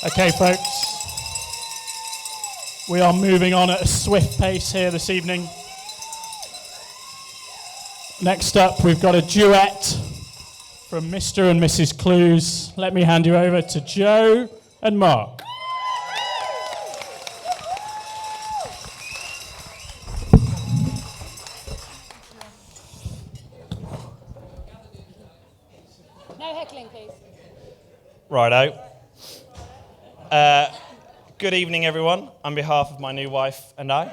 Okay, folks, we are moving on at a swift pace here this evening. Next up, we've got a duet from Mr. and Mrs. Clews. Let me hand you over to Joe and Mark. No heckling, please. Righto. Good evening, everyone, on behalf of my new wife and I.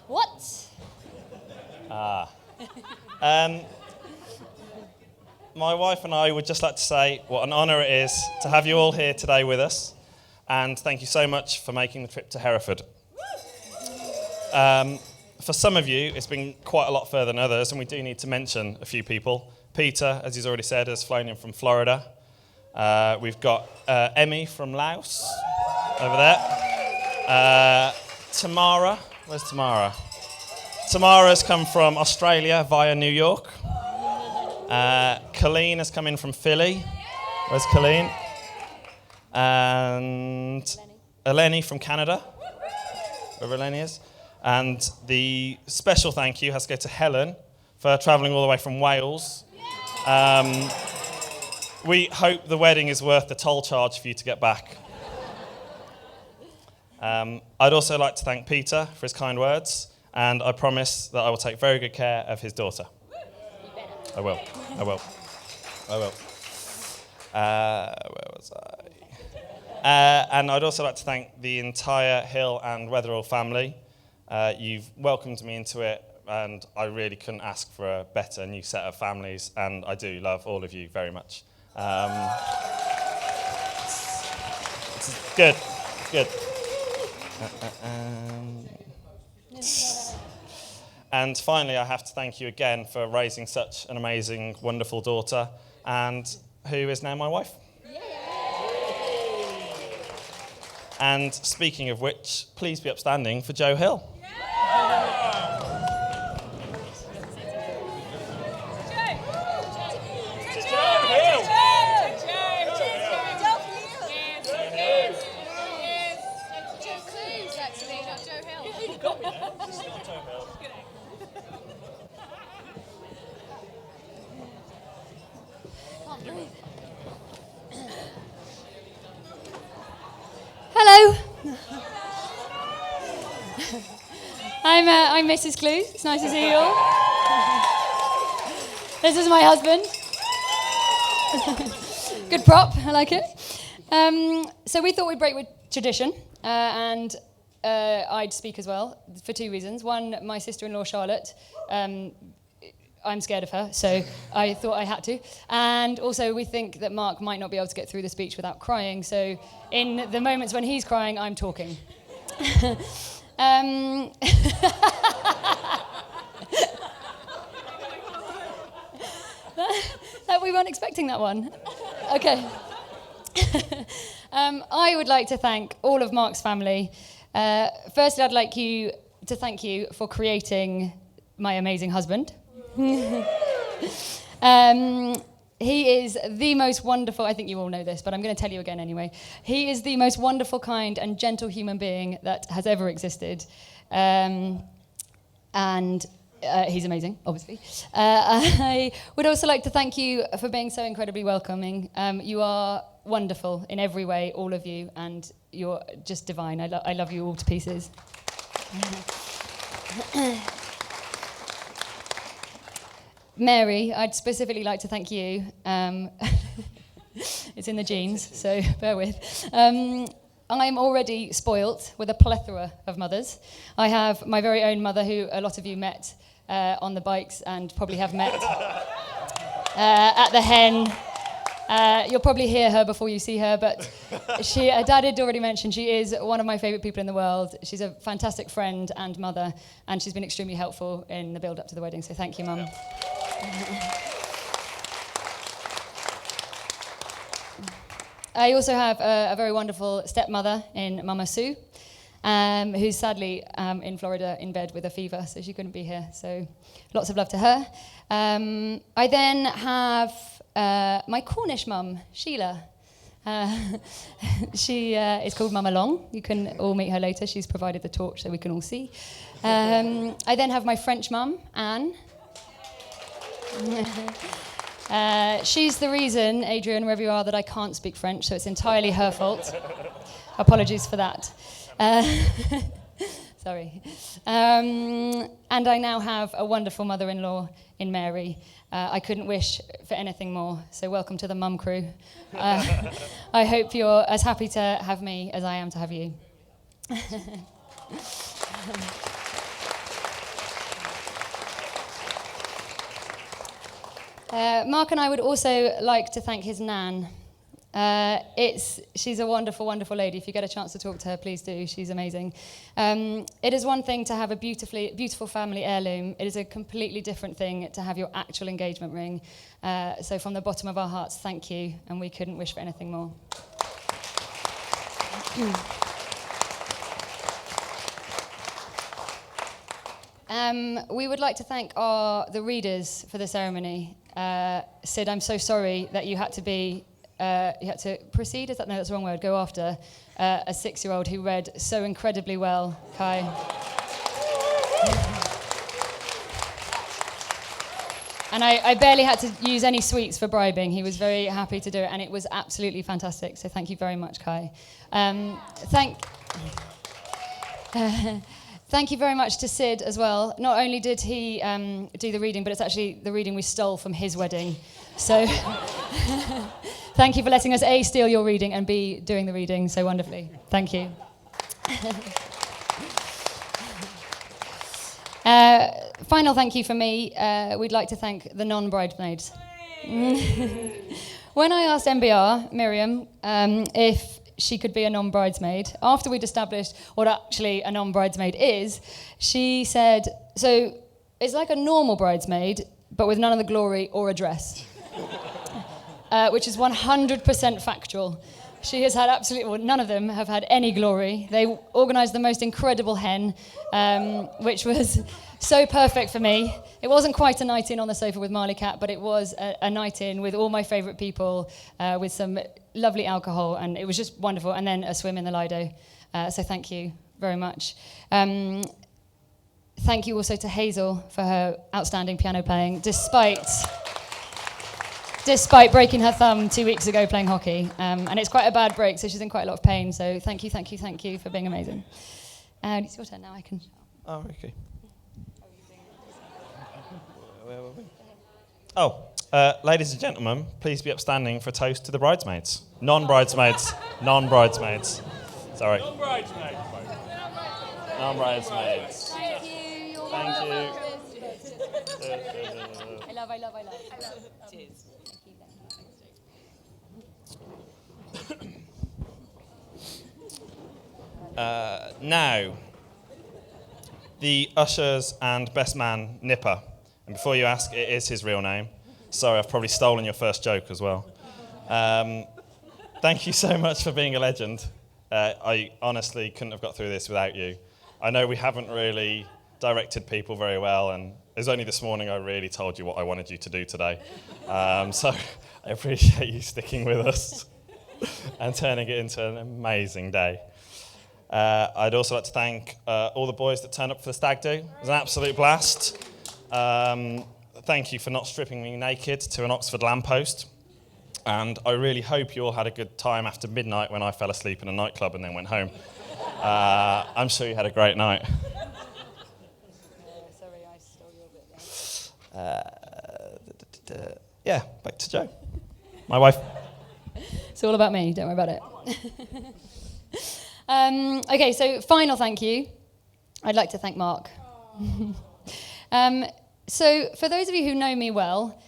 What? My wife and I would just like to say what an honour it is to have you all here today with us, and thank you so much for making the trip to Hereford. For some of you, it's been quite a lot further than others, and we do need to mention a few people. Peter, as he's already said, has flown in from Florida. We've got Emmy from Laos over there. Tamara, where's Tamara? Tamara's come from Australia via New York. Colleen has come in from Philly. Where's Colleen? And Eleni from Canada, wherever Eleni is. And the special thank you has to go to Helen for travelling all the way from Wales. We hope the wedding is worth the toll charge for you to get back. I'd also like to thank Peter for his kind words, and I promise that I will take very good care of his daughter. I will. Where was I? And I'd also like to thank the entire Hill and Wetherall family. You've welcomed me into it, and I really couldn't ask for a better new set of families, and I do love all of you very much. It's good. And finally, I have to thank you again for raising such an amazing, wonderful daughter, and who is now my wife. And speaking of which, please be upstanding for Joe Hill. Hello. I'm Mrs. Clews. It's nice to see you all. This is my husband. Good prop. I like it. So we thought we'd break with tradition, and I'd speak as well for two reasons. One, my sister-in-law Charlotte. I'm scared of her, so I thought I had to. And also, we think that Mark might not be able to get through the speech without crying, so in the moments when he's crying, I'm talking. That we weren't expecting that one. Okay. I would like to thank all of Mark's family. Firstly, I'd like to thank you for creating my amazing husband. He is the most wonderful, I think you all know this, but I'm going to tell you again anyway. He is the most wonderful, kind, and gentle human being that has ever existed. And he's amazing, obviously. I would also like to thank you for being so incredibly welcoming. You are wonderful in every way, all of you, and you're just divine. I love you all to pieces. Mary, I'd specifically like to thank you. It's in the genes, so bear with. I'm already spoilt with a plethora of mothers. I have my very own mother, who a lot of you met on the bikes and probably have met at the Hen. You'll probably hear her before you see her, but Dad had already mentioned she is one of my favourite people in the world. She's a fantastic friend and mother, and she's been extremely helpful in the build-up to the wedding, so thank you, Mum. I also have a very wonderful stepmother in Mama Sue, who's sadly in Florida in bed with a fever, so she couldn't be here. So lots of love to her. I then have my Cornish mum, Sheila. She is called Mama Long. You can all meet her later. She's provided the torch so we can all see. I then have my French mum, Anne. She's the reason, Adrian, wherever you are, that I can't speak French, so it's entirely her fault. Apologies for that. Sorry. And I now have a wonderful mother-in-law in Mary. I couldn't wish for anything more, so welcome to the mum crew. I hope you're as happy to have me as I am to have you. Mark and I would also like to thank his nan. She's a wonderful, wonderful lady. If you get a chance to talk to her, please do. She's amazing. It is one thing to have a beautiful family heirloom. It is a completely different thing to have your actual engagement ring. So from the bottom of our hearts, thank you, and we couldn't wish for anything more. We would like to thank the readers for the ceremony. Sid, I'm so sorry that you had to proceed, no, that's the wrong word, go after a 6-year-old who read so incredibly well, Kai. And I barely had to use any sweets for bribing. He was very happy to do it, and it was absolutely fantastic. So thank you very much, Kai. Thank you very much to Sid as well. Not only did he do the reading, but it's actually the reading we stole from his wedding. So thank you for letting us A, steal your reading, and B, doing the reading so wonderfully. Thank you. Final thank you from me. We'd like to thank the non-bridesmaids. When I asked MBR, Miriam, if she could be a non-bridesmaid, after we'd established what actually a non-bridesmaid is, she said, so it's like a normal bridesmaid, but with none of the glory or a dress. Which is 100% factual. She has had none of them have had any glory. They organised the most incredible hen, which was so perfect for me. It wasn't quite a night in on the sofa with Marley Cat, but it was a night in with all my favourite people, with some lovely alcohol, and it was just wonderful. And then a swim in the Lido. So thank you very much. Thank you also to Hazel for her outstanding piano playing, despite breaking her thumb 2 weeks ago playing hockey. And it's quite a bad break, so she's in quite a lot of pain. So thank you for being amazing. It's your turn now. I can. Oh, okay. Where were we? Oh, ladies and gentlemen, please be upstanding for a toast to the bridesmaids. Non-bridesmaids. Non-bridesmaids. Sorry. Non-bridesmaid. Non-bridesmaids. Thank you. Thank you. I love. Cheers. Now, the ushers and best man, Nipper. And before you ask, it is his real name. Sorry, I've probably stolen your first joke as well. Thank you so much for being a legend. I honestly couldn't have got through this without you. I know we haven't really directed people very well, and it was only this morning I really told you what I wanted you to do today. So I appreciate you sticking with us and turning it into an amazing day. I'd also like to thank all the boys that turned up for the stag do. It was an absolute blast. Thank you for not stripping me naked to an Oxford lamppost. And I really hope you all had a good time after midnight when I fell asleep in a nightclub and then went home. I'm sure you had a great night. Sorry, I stole your bit. Yeah, back to Jo, my wife. It's all about me, don't worry about it. Okay, so final thank you. I'd like to thank Mark. So for those of you who know me well,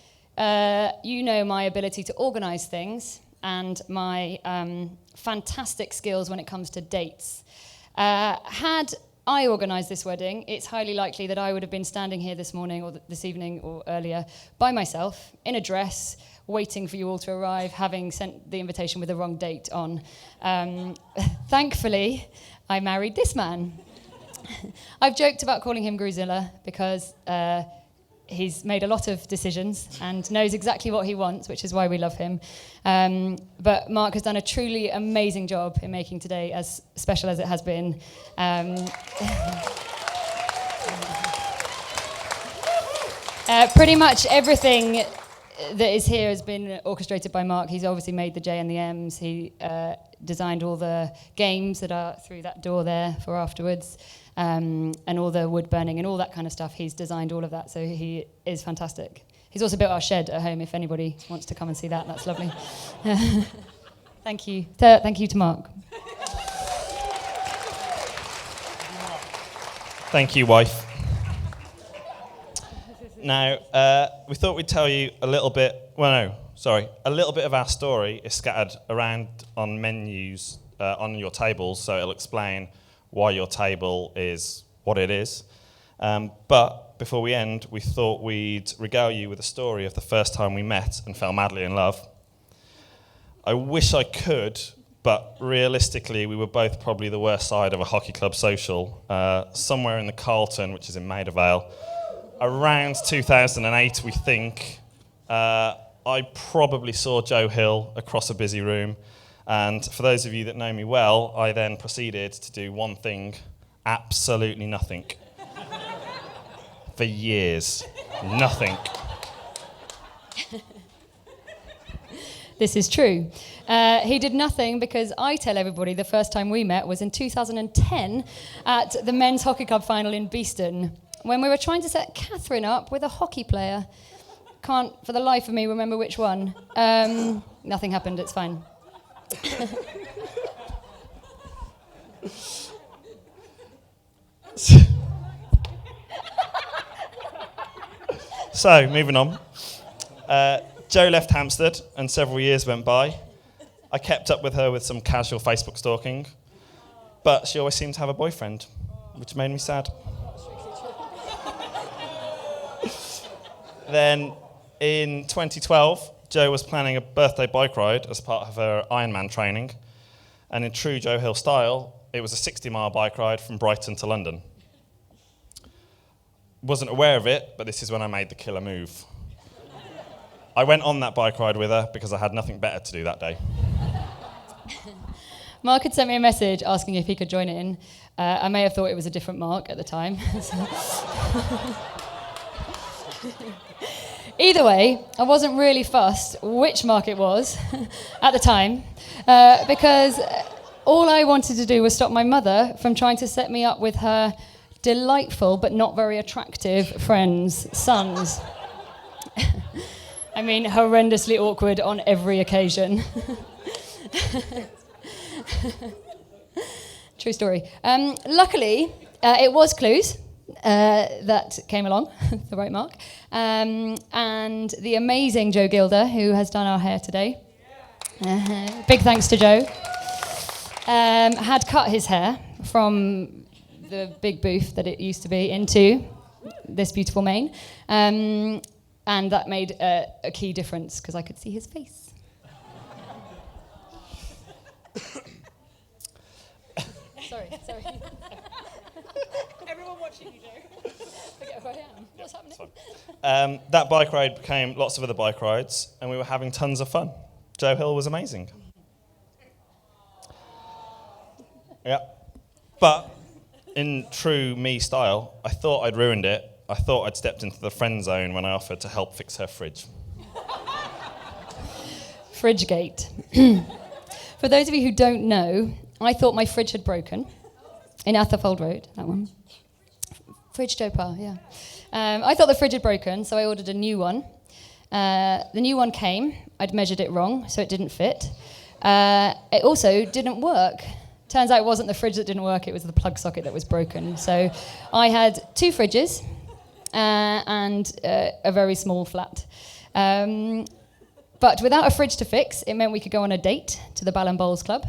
you know my ability to organise things and my fantastic skills when it comes to dates. Had I organised this wedding, it's highly likely that I would have been standing here this morning or this evening or earlier by myself in a dress, waiting for you all to arrive, having sent the invitation with the wrong date on. Thankfully, I married this man. I've joked about calling him Groozilla because he's made a lot of decisions and knows exactly what he wants, which is why we love him. But Mark has done a truly amazing job in making today as special as it has been. Pretty much everything that is here has been orchestrated by Mark. He's obviously made the J and the M's. He designed all the games that are through that door there for afterwards, and all the wood burning and all that kind of stuff. He's designed all of that, so he is fantastic. He's also built our shed at home. If anybody wants to come and see that, that's lovely. Thank you. Thank you to Mark. Thank you, wife. Now, we thought we'd tell you a little bit of our story is scattered around on menus on your tables, so it'll explain why your table is what it is. But before we end, we thought we'd regale you with a story of the first time we met and fell madly in love. I wish I could, but realistically, we were both probably the worst side of a hockey club social, somewhere in the Carlton, which is in Maida Vale. Around 2008, we think, I probably saw Joe Hill across a busy room. And for those of you that know me well, I then proceeded to do one thing, absolutely nothing. For years, nothing. This is true. He did nothing because I tell everybody the first time we met was in 2010 at the men's hockey club final in Beeston, when we were trying to set Catherine up with a hockey player. Can't, for the life of me, remember which one. Nothing happened, it's fine. So, moving on. Joe left Hampstead, and several years went by. I kept up with her with some casual Facebook stalking, but she always seemed to have a boyfriend, which made me sad. Then, in 2012, Joe was planning a birthday bike ride as part of her Ironman training, and in true Joe Hill style, it was a 60-mile bike ride from Brighton to London. Wasn't aware of it, but this is when I made the killer move. I went on that bike ride with her because I had nothing better to do that day. Mark had sent me a message asking if he could join in. I may have thought it was a different Mark at the time. Either way, I wasn't really fussed which Mark it was at the time, because all I wanted to do was stop my mother from trying to set me up with her delightful but not very attractive friends' sons. I mean, horrendously awkward on every occasion. True story. Luckily, it was Clews that came along, the right Mark, and the amazing Joe Gilder, who has done our hair today. Big thanks to Joe. Had cut his hair from the big booth that it used to be into this beautiful mane. And that made a key difference because I could see his face. Sorry. Everyone watching you, Joe. Forget who I am. What's happening? That bike ride became lots of other bike rides, and we were having tons of fun. Joe Hill was amazing. Yeah. But in true me style, I thought I'd ruined it. I thought I'd stepped into the friend zone when I offered to help fix her fridge. Fridgegate. For those of you who don't know, I thought my fridge had broken in Atherfold Road, that one. Fridge Dopar, yeah. I thought the fridge had broken, so I ordered a new one. The new one came. I'd measured it wrong, so it didn't fit. It also didn't work. Turns out it wasn't the fridge that didn't work, it was the plug socket that was broken. So I had two fridges and a very small flat. But without a fridge to fix, it meant we could go on a date to the Ballon Bowls Club,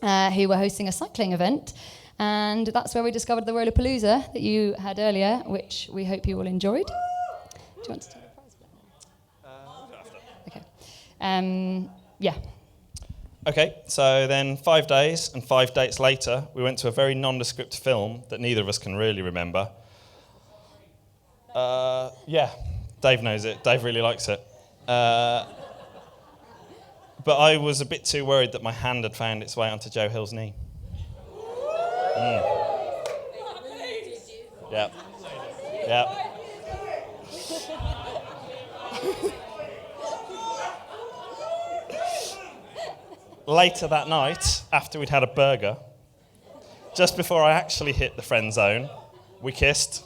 who were hosting a cycling event. And that's where we discovered the Rollapalooza that you had earlier, which we hope you all enjoyed. Do you want to take the prize? Okay. Yeah. Okay, so then 5 days and 5 dates later, we went to a very nondescript film that neither of us can really remember. Yeah, Dave knows it. Dave really likes it. But I was a bit too worried that my hand had found its way onto Joe Hill's knee. Yep. Yep. Later that night, after we'd had a burger, just before I actually hit the friend zone, we kissed.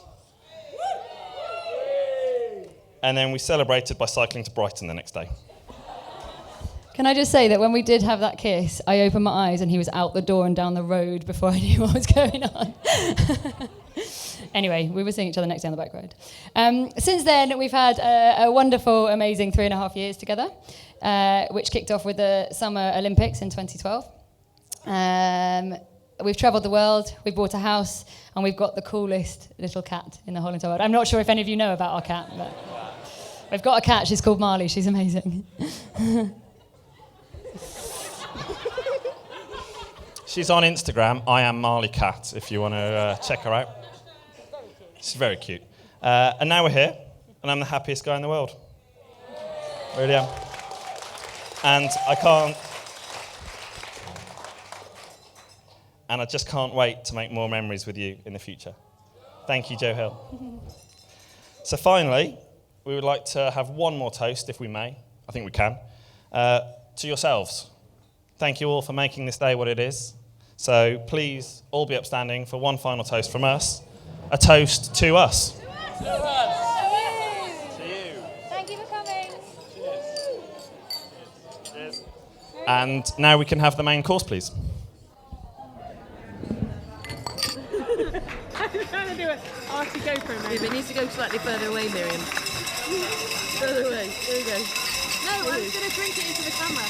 And then we celebrated by cycling to Brighton the next day. Can I just say that when we did have that kiss, I opened my eyes and he was out the door and down the road before I knew what was going on. Anyway, we were seeing each other next day on the back road. Since then, we've had a wonderful, amazing 3.5 years together, which kicked off with the Summer Olympics in 2012. We've travelled the world, we've bought a house, and we've got the coolest little cat in the whole entire world. I'm not sure if any of you know about our cat, but we've got a cat, she's called Marley, she's amazing. She's on Instagram, I am Marley Cat, if you want to check her out. She's very cute. And now we're here, and I'm the happiest guy in the world. Really am. And I just can't wait to make more memories with you in the future. Thank you, Joe Hill. So finally, we would like to have one more toast, if we may. I think we can. To yourselves. Thank you all for making this day what it is. So please all be upstanding for one final toast from us. A toast to us. To you. Thank you for coming. Cheers. And now we can have the main course, please. I'm trying to do it. I'll have to go for a minute. It needs to go slightly further away, Miriam. Further away. There you go. No, I'm going to drink it into the camera.